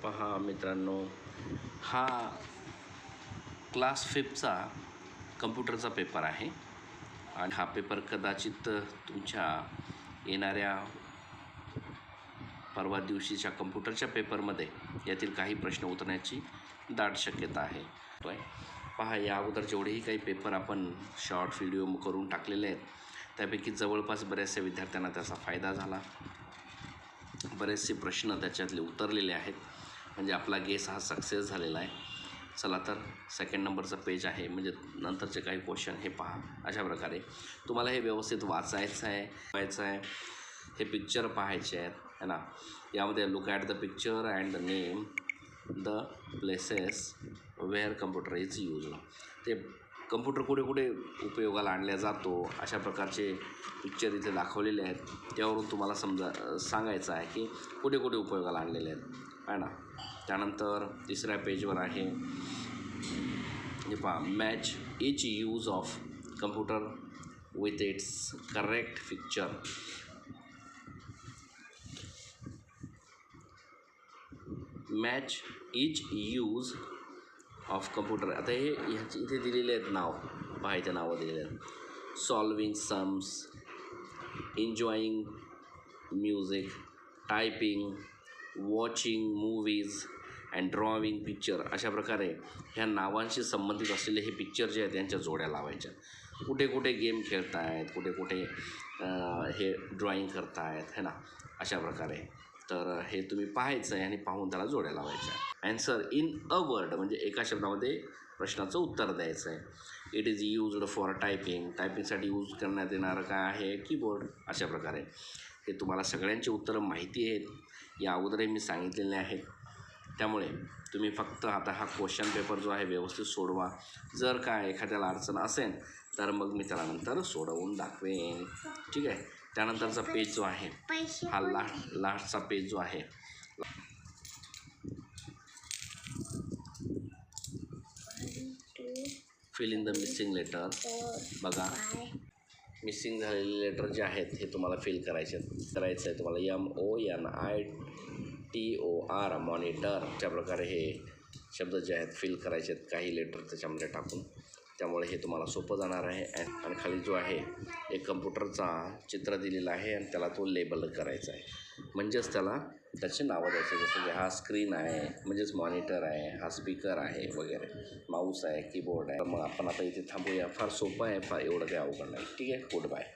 पहा मित्रांनो, हा क्लास 5चा कम्प्युटरचा पेपर आहे आणि हा पेपर कदाचित तुमच्या येणाऱ्या परवा दिवशीच्या कम्प्युटरच्या पेपरमध्ये यातील काही प्रश्न उतरण्याची दाट शक्यता आहे. पहा, या अगोदर जेवढेही काही पेपर आपण शॉर्ट व्हिडिओ करून टाकलेले आहेत त्यापैकी जवळपास बऱ्याचशा विद्यार्थ्यांना त्याचा फायदा झाला. बरेचसे प्रश्न त्याच्यातले उतरलेले आहेत, म्हणजे आपला गेस हा सक्सेस झालेला आहे. चला तर सेकंड नंबरचं पेज आहे, म्हणजे नंतरचे काही क्वेश्चन हे पहा. अशा प्रकारे तुम्हाला हे व्यवस्थित वाचायचं आहे, हे पिक्चर पाहायचे आहेत है ना. यामध्ये look at the picture and the name the places where computer is use. ते कम्प्युटर कुठे कुठे उपयोगाला आणला जातो अशा प्रकारचे पिक्चर इथे दाखवलेले आहेत. त्यावरून तुम्हाला सांगायचं आहे की कुठे कुठे उपयोगाला आणलेले आहेत आहे ना. त्यानंतर तिसऱ्या पेजवर आहे, हे पहा, match each use of computer with its correct picture. Match each use of computer. आता हे ह्याची इथे दिलेले आहेत नाव, पहा इथे नावं दिलेले आहेत. Solving sums, enjoying music, typing, watching movies and drawing picture. अशा प्रकारे ह्या नावांशी संबंधित असलेले हे पिक्चर जे आहेत त्यांच्या जोड्या लावायच्या. कुठे कुठे गेम खेळतायत, कुठे कुठे हे ड्रॉईंग करतायत है ना. अशा प्रकारे तर हे तुम्ही पाहायचं आहे आणि पाहून त्याला जोड्या लावायच्या. ॲन्सर इन अ वर्ड, म्हणजे एका शब्दामध्ये प्रश्नाचं उत्तर द्यायचं आहे. It is used for typing. टायपिंगसाठी यूज करण्यात येणारं काय आहे? कीबोर्ड. अशा प्रकारे हे तुम्हाला सगळ्यांची उत्तरं माहिती आहेत, या अगोदरही मी सांगितलेले आहेत. त्यामुळे तुम्ही फक्त आता हा क्वेश्चन पेपर जो आहे व्यवस्थित सोडवा. जर काय एखाद्याला अडचण असेल तर मग मी त्याला नंतर सोडवून दाखवेन, ठीक आहे. त्यानंतरचा पेज जो आहे हा लास्टचा पेज जो आहे, fill in the missing letter. बघा, मिसिंग झालेले लेटर जे आहेत हे तुम्हाला फिल करायचं आहे तुम्हाला. MONITOR, monitor. अशा प्रकारे हे शब्द जे आहेत फिल करायचे आहेत, काही लेटर त्याच्यामध्ये टाकून. त्यामुळे हे तुम्हाला सोपं जाणार आहे. आणि खाली जो आहे एक कम्प्युटरचा चित्र दिलेला आहे आणि त्याला तो लेबल करायचा आहे, म्हणजेच त्याला त्याचे नावं द्यायचे. जसं की हा स्क्रीन आहे म्हणजेच मॉनिटर आहे, हा स्पीकर आहे वगैरे, माऊस आहे, कीबोर्ड आहे. मग आपण आता इथे थांबूया. फार सोपं आहे, फार एवढं काही अवघड नाही. ठीक आहे. Good bye.